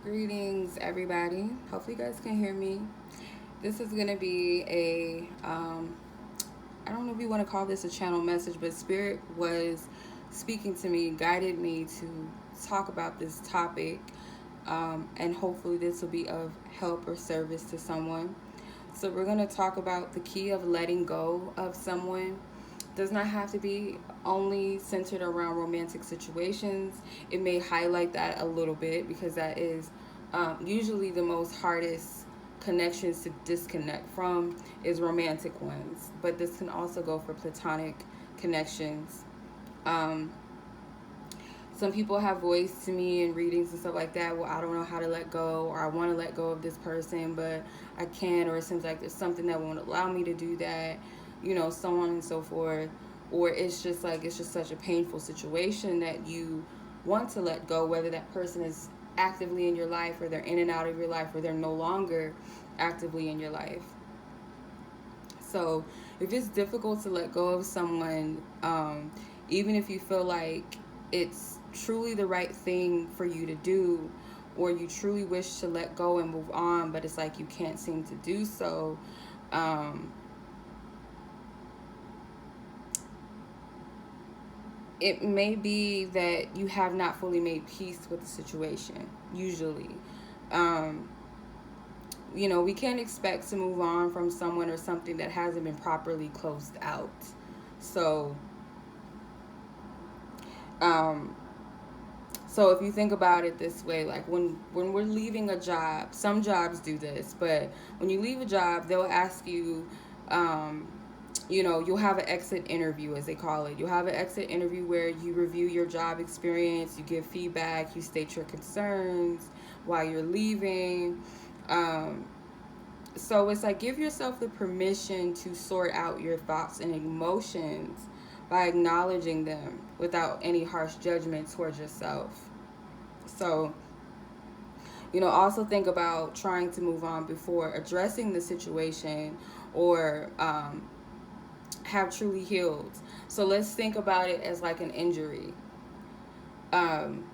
Greetings, everybody. Hopefully, you guys can hear me. This is going to be I don't know if you want to call this a channel message, but Spirit was speaking to me, guided me to talk about this topic, and hopefully, this will be of help or service to someone. So, we're going to talk about the key of letting go of someone. Does not have to be only centered around romantic situations. It may highlight that a little bit because that is usually the most hardest connections to disconnect from is romantic ones, but this can also go for platonic connections. um, some people have voiced to me in readings and stuff like that, well, I don't know how to let go, or I want to let go of this person but I can't, or it seems like there's something that won't allow me to do that, so on and so forth. Or it's just like it's just such a painful situation that you want to let go, whether that person is actively in your life or they're in and out of your life or they're no longer actively in your life. So if it's difficult to let go of someone, even if you feel like it's truly the right thing for you to do, or you truly wish to let go and move on, but it's like you can't seem to do so, um, it may be that you have not fully made peace with the situation, usually. Um, we can't expect to move on from someone or something that hasn't been properly closed out. So, um, so if you think about it this way, like when we're leaving a job, some jobs do this, but when you leave a job, they'll ask you, um, you'll have an exit interview, as they call it. You'll have an exit interview where you review your job experience, you give feedback, you state your concerns while you're leaving. Um, so it's like give yourself the permission to sort out your thoughts and emotions by acknowledging them without any harsh judgment towards yourself. So, also think about trying to move on before addressing the situation, or have truly healed. So let's think about it as like an injury. Um,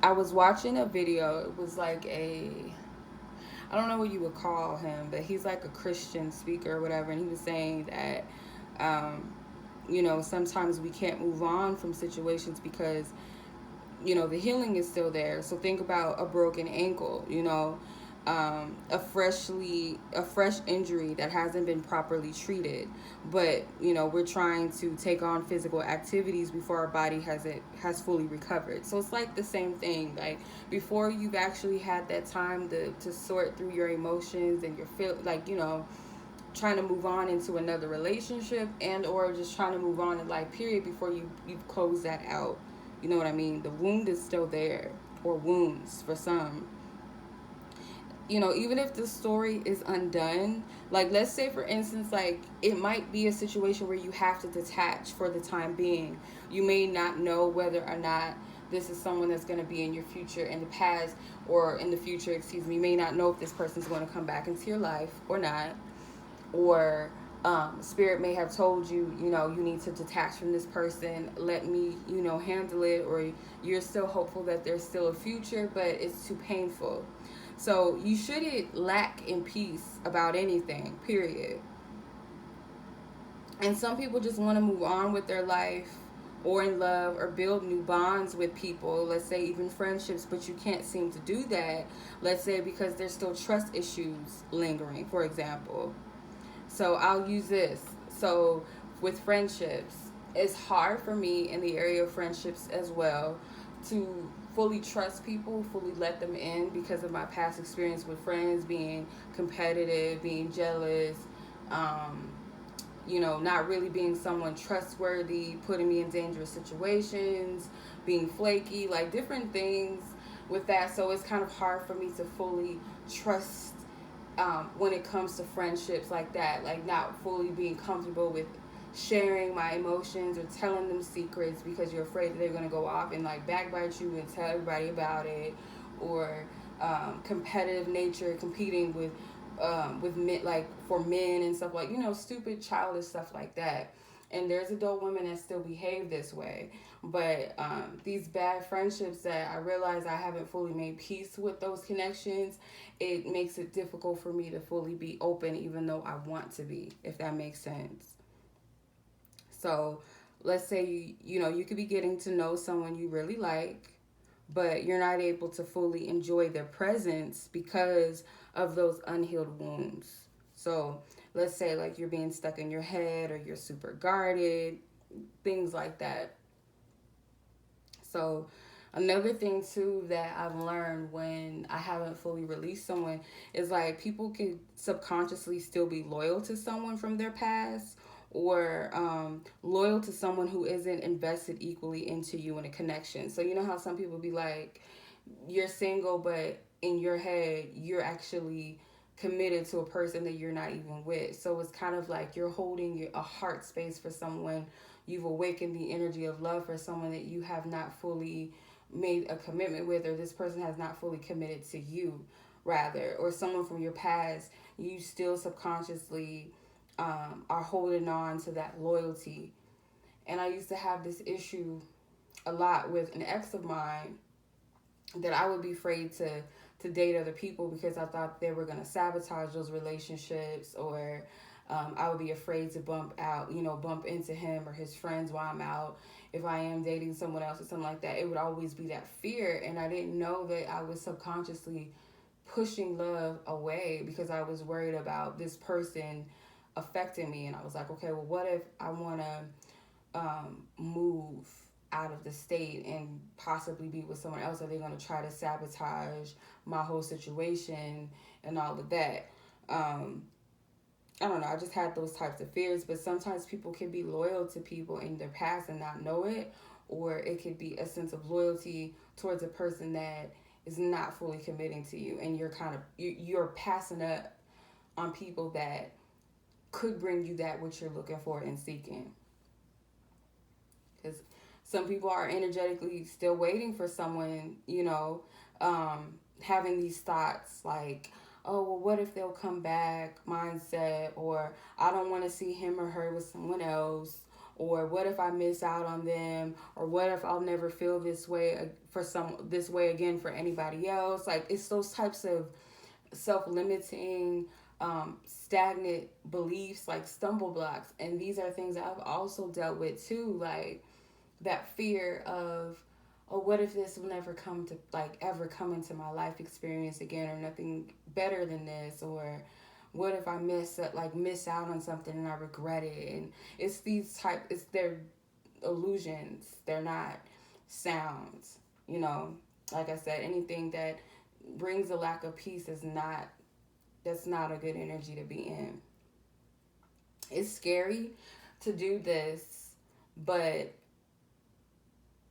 I was watching a video. It was like I don't know what you would call him, but he's like a Christian speaker or whatever, and he was saying that, sometimes we can't move on from situations because, the healing is still there. So think about a broken ankle, a fresh injury that hasn't been properly treated, but we're trying to take on physical activities before our body has fully recovered. So it's like the same thing, like before you've actually had that time to sort through your emotions and your feel, like trying to move on into another relationship, and or just trying to move on in life period, before you've closed that out. You know what I mean? The wound is still there, or wounds for some. Even if the story is undone, like let's say for instance, like it might be a situation where you have to detach for the time being. You may not know whether or not this is someone that's going to be in your future, in the past, or in the future, excuse me. You may not know if this person's going to come back into your life or not, or spirit may have told you, you need to detach from this person, let me, handle it, or you're still hopeful that there's still a future, but it's too painful. So you shouldn't lack in peace about anything, period. And some people just want to move on with their life, or in love, or build new bonds with people, let's say even friendships, but you can't seem to do that, let's say because there's still trust issues lingering, for example. So I'll use this. So with friendships, it's hard for me in the area of friendships as well to fully trust people, fully let them in, because of my past experience with friends being competitive, being jealous, um, not really being someone trustworthy, putting me in dangerous situations, being flaky, like different things with that. So it's kind of hard for me to fully trust, when it comes to friendships like that, like not fully being comfortable with sharing my emotions or telling them secrets, because you're afraid that they're going to go off and like backbite you and tell everybody about it, or competitive nature, competing with men, like for men and stuff, like stupid childish stuff like that. And there's adult women that still behave this way. But these bad friendships that I realize I haven't fully made peace with those connections, it makes it difficult for me to fully be open even though I want to be, if that makes sense. So let's say, you could be getting to know someone you really like, but you're not able to fully enjoy their presence because of those unhealed wounds. So let's say like you're being stuck in your head or you're super guarded, things like that. So another thing too that I've learned when I haven't fully released someone is like people can subconsciously still be loyal to someone from their past, or loyal to someone who isn't invested equally into you in a connection. So you know how some people be like, you're single, but in your head you're actually committed to a person that you're not even with. So it's kind of like you're holding a heart space for someone. You've awakened the energy of love for someone that you have not fully made a commitment with, or this person has not fully committed to you, rather, or someone from your past. You still subconsciously are holding on to that loyalty. And I used to have this issue a lot with an ex of mine, that I would be afraid to date other people because I thought they were going to sabotage those relationships, or I would be afraid to bump into him or his friends while I'm out. If I am dating someone else or something like that, it would always be that fear. And I didn't know that I was subconsciously pushing love away because I was worried about this person affecting me. And I was like, okay, well, what if I want to move out of the state and possibly be with someone else? Are they going to try to sabotage my whole situation and all of that? I don't know. I just had those types of fears. But sometimes people can be loyal to people in their past and not know it, or it could be a sense of loyalty towards a person that is not fully committing to you, and you're passing up on people that could bring you that which you're looking for and seeking. Because some people are energetically still waiting for someone, having these thoughts like, oh, well, what if they'll come back mindset, or I don't want to see him or her with someone else, or what if I miss out on them, or what if I'll never feel this way again for anybody else. Like, it's those types of self-limiting, stagnant beliefs, like stumble blocks. And these are things that I've also dealt with too, like that fear of, oh, what if this will never ever come into my life experience again, or nothing better than this, or what if I miss out on something and I regret it. And it's they're illusions, they're not sounds. Like I said, anything that brings a lack of peace that's not a good energy to be in. It's scary to do this, but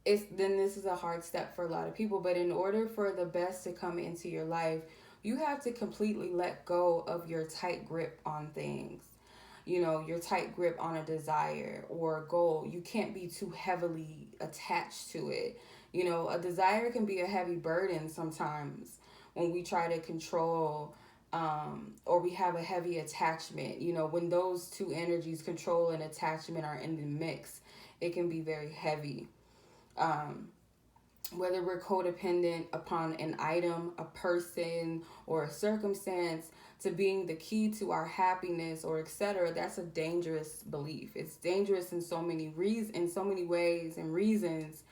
this is a hard step for a lot of people. But in order for the best to come into your life, you have to completely let go of your tight grip on things. Your tight grip on a desire or a goal. You can't be too heavily attached to it. A desire can be a heavy burden sometimes when we try to control, or we have a heavy attachment. When those two energies, control and attachment, are in the mix, it can be very heavy. Whether we're codependent upon an item, a person, or a circumstance to being the key to our happiness, or etc., that's a dangerous belief. It's dangerous in so many ways and reasons.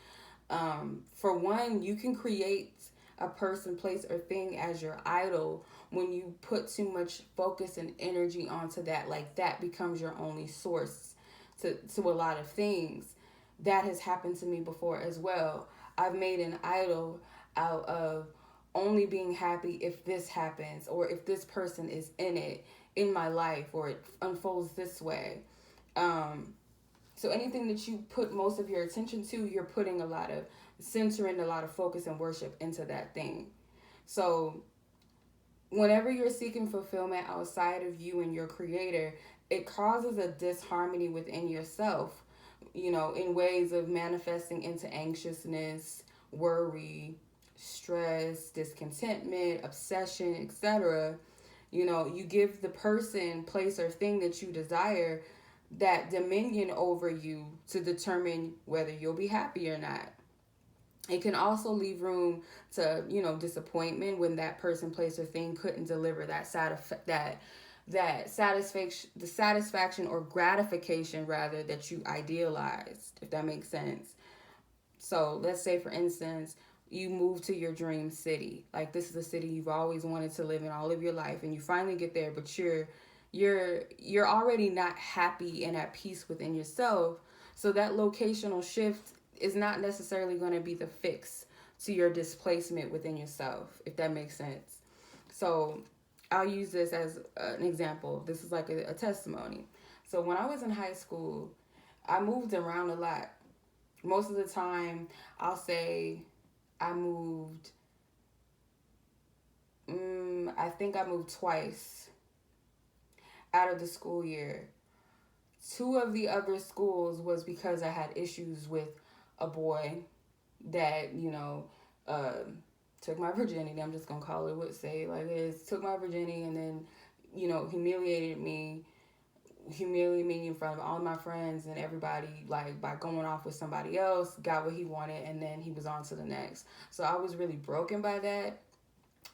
For one, you can create a person, place, or thing as your idol when you put too much focus and energy onto that. Like, that becomes your only source to a lot of things. That has happened to me before as well. I've made an idol out of only being happy if this happens, or if this person is in my life, or it unfolds this way. So anything that you put most of your attention to, you're putting centering a lot of focus and worship into that thing. So whenever you're seeking fulfillment outside of you and your creator, it causes a disharmony within yourself, in ways of manifesting into anxiousness, worry, stress, discontentment, obsession, etc. You give the person, place, or thing that you desire that dominion over you to determine whether you'll be happy or not. It can also leave room to, disappointment when that person, place, or thing couldn't deliver that satisfaction or gratification rather that you idealized, if that makes sense. So let's say, for instance, you move to your dream city. Like, this is a city you've always wanted to live in all of your life, and you finally get there, but you're already not happy and at peace within yourself. So that locational shift is not necessarily going to be the fix to your displacement within yourself, if that makes sense. So I'll use this as an example. This is like a testimony. So when I was in high school, I moved around a lot. Most of the time, I'll say I moved, I think I moved twice out of the school year. Two of the other schools was because I had issues with a boy that, took my virginity. I'm just going to call it what say like it is. Took my virginity and then, humiliated me in front of all my friends and everybody, like, by going off with somebody else, got what he wanted, and then he was on to the next. So I was really broken by that,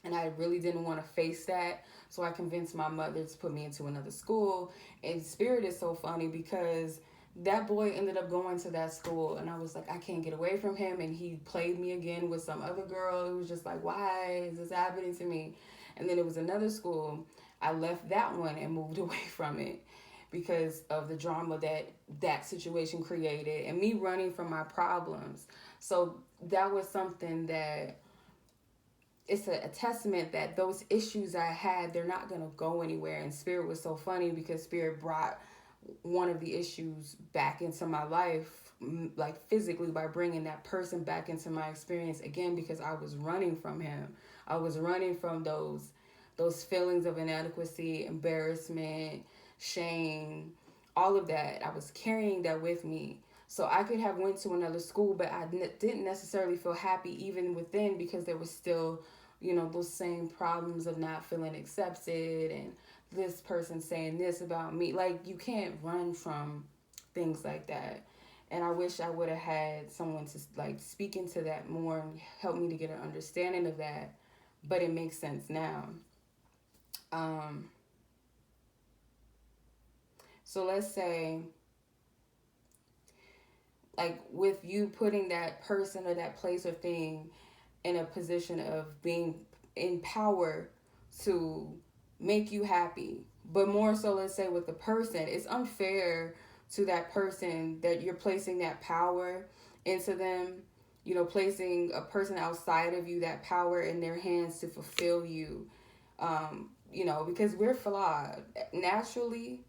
and I really didn't want to face that. So I convinced my mother to put me into another school. And Spirit is so funny because that boy ended up going to that school, and I was like, I can't get away from him. And he played me again with some other girl. It was just like, why is this happening to me? And then it was another school. I left that one and moved away from it because of the drama that situation created and me running from my problems. So that was something that it's a testament that those issues I had, they're not going to go anywhere. And Spirit was so funny because Spirit brought one of the issues back into my life, like physically, by bringing that person back into my experience again, because I was running from him. I was running from those feelings of inadequacy, embarrassment, shame, all of that. I was carrying that with me. So I could have went to another school, but I didn't necessarily feel happy even within, because there was still, those same problems of not feeling accepted and this person saying this about me. Like, you can't run from things like that. And I wish I would have had someone to, like, speak into that more and help me to get an understanding of that. But it makes sense now. So let's say, like, with you putting that person or that place or thing in a position of being in power to make you happy, but more so, let's say with the person, it's unfair to that person that you're placing that power into them, placing a person outside of you, that power in their hands to fulfill you, because we're flawed. Naturally,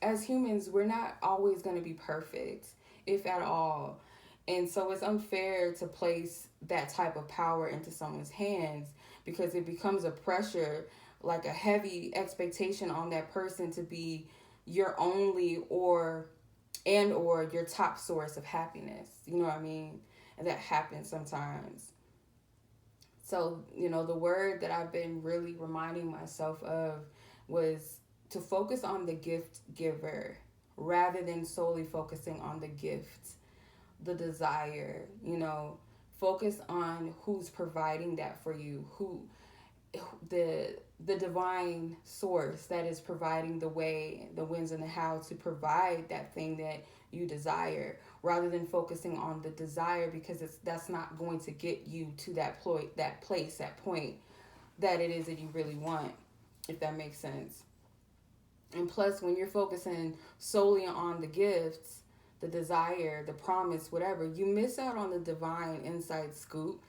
as humans, we're not always going to be perfect, if at all. And so it's unfair to place that type of power into someone's hands, because it becomes a pressure, like a heavy expectation on that person to be your only or your top source of happiness. You know what I mean? And that happens sometimes. So, the word that I've been really reminding myself of was to focus on the gift giver rather than solely focusing on the gift, the desire. Focus on who's providing that for you, the divine source that is providing the way, the wins, and the how to provide that thing that you desire, rather than focusing on the desire, because that's not going to get you to that place, that point that it is that you really want, if that makes sense. And plus, when you're focusing solely on the gifts, the desire, the promise, whatever, you miss out on the divine inside scoop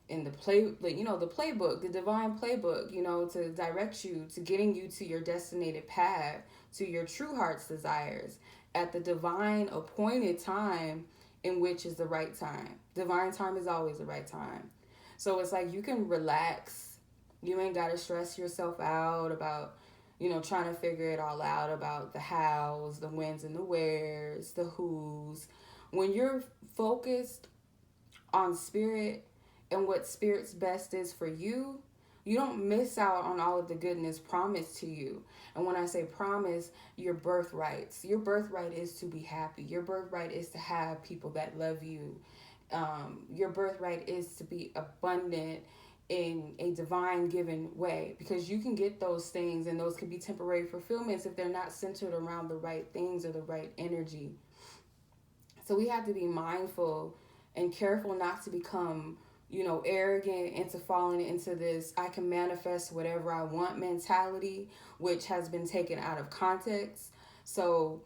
in the the playbook, the divine playbook, to direct you to getting you to your destinated path, to your true heart's desires at the divine appointed time, in which is the right time. Divine time is always the right time. So it's like you can relax. You ain't got to stress yourself out about, trying to figure it all out about the hows, the whens and the wheres, the whos. When you're focused on Spirit and what Spirit's best is for you, you don't miss out on all of the goodness promised to you. And when I say promise, your birthrights. Your birthright is to be happy. Your birthright is to have people that love you. Your birthright is to be abundant in a divine given way, because you can get those things and those can be temporary fulfillments if they're not centered around the right things or the right energy. So we have to be mindful and careful not to become, arrogant and to falling into this I can manifest whatever I want mentality, which has been taken out of context. So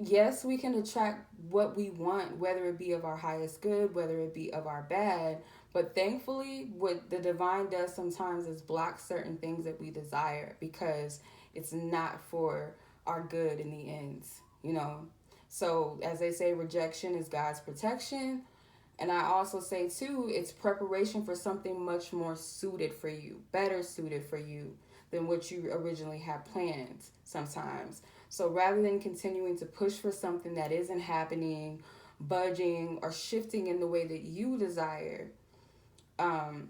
yes, we can attract what we want, whether it be of our highest good, whether it be of our bad. But thankfully, what the divine does sometimes is block certain things that we desire, because it's not for our good in the end. So as they say, rejection is God's protection. And I also say, too, it's preparation for something much more suited for you, better suited for you than what you originally had planned sometimes. So rather than continuing to push for something that isn't happening, budging, or shifting in the way that you desire, because,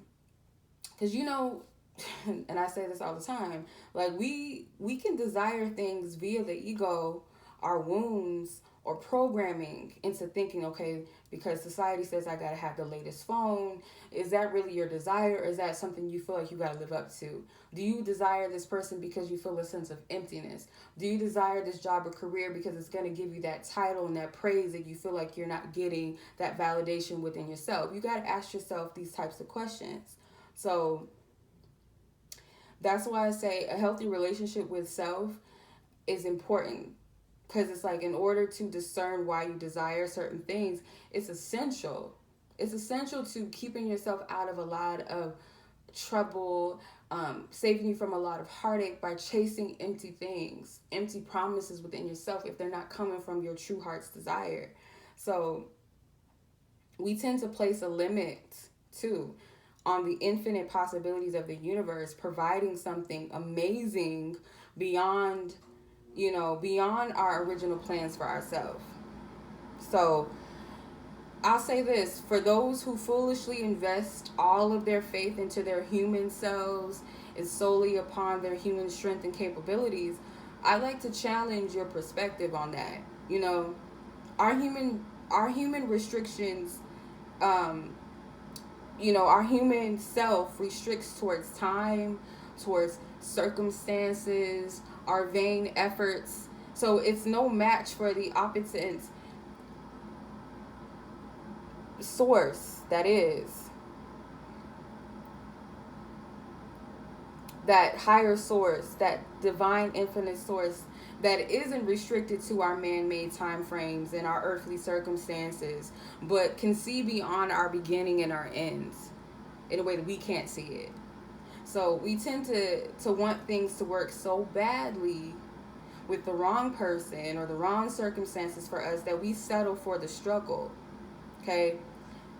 and I say this all the time, like we can desire things via the ego, our wounds, or programming into thinking, okay, because society says I gotta have the latest phone. Is that really your desire, or is that something you feel like you gotta live up to? Do you desire this person because you feel a sense of emptiness? Do you desire this job or career because it's gonna give you that title and that praise that you feel like you're not getting that validation within yourself? You gotta ask yourself these types of questions. So that's why I say a healthy relationship with self is important. Because it's like, in order to discern why you desire certain things, it's essential. It's essential to keeping yourself out of a lot of trouble, saving you from a lot of heartache by chasing empty things, empty promises within yourself if they're not coming from your true heart's desire. So we tend to place a limit, too, on the infinite possibilities of the universe, providing something amazing beyond our original plans for ourselves. So I'll say this, for those who foolishly invest all of their faith into their human selves and solely upon their human strength and capabilities, I'd like to challenge your perspective on that. Our human restrictions, our human self restricts towards time, towards circumstances, our vain efforts. So it's no match for the opposite source, that is that higher source, that divine infinite source that isn't restricted to our man-made time frames and our earthly circumstances, but can see beyond our beginning and our ends in a way that we can't see it. So we tend to want things to work so badly with the wrong person or the wrong circumstances for us that we settle for the struggle. Okay?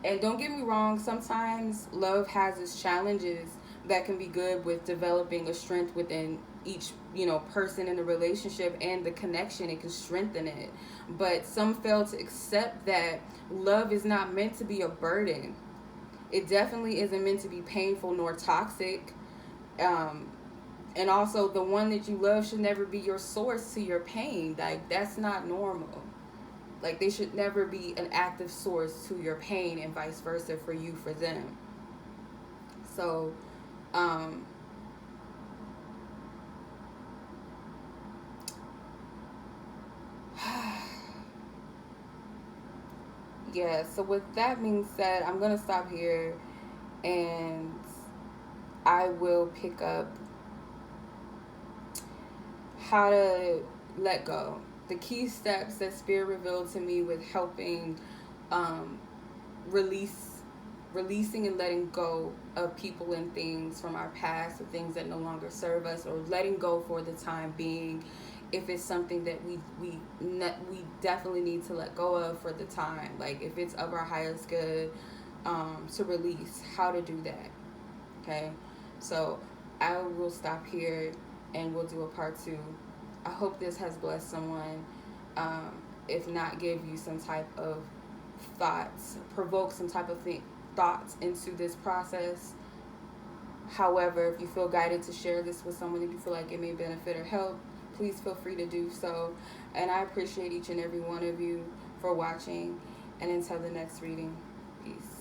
And don't get me wrong, sometimes love has its challenges that can be good with developing a strength within each, person in the relationship and the connection. It can strengthen it. But some fail to accept that love is not meant to be a burden. It definitely isn't meant to be painful nor toxic. And also, the one that you love should never be your source to your pain. Like, that's not normal. Like, they should never be an active source to your pain, and vice versa for you for them. So, yeah, so with that being said, I'm going to stop here, and I will pick up how to let go. The key steps that Spirit revealed to me with helping releasing and letting go of people and things from our past, or things that no longer serve us, or letting go for the time being if it's something that we definitely need to let go of for the time. Like, if it's of our highest good, to release, how to do that. Okay, so I will stop here and we'll do a part 2. I hope this has blessed someone. If not, give you some type of thoughts, provoke some type of thoughts into this process. However, if you feel guided to share this with someone that you feel like it may benefit or help, please feel free to do so. And I appreciate each and every one of you for watching. And until the next reading, peace.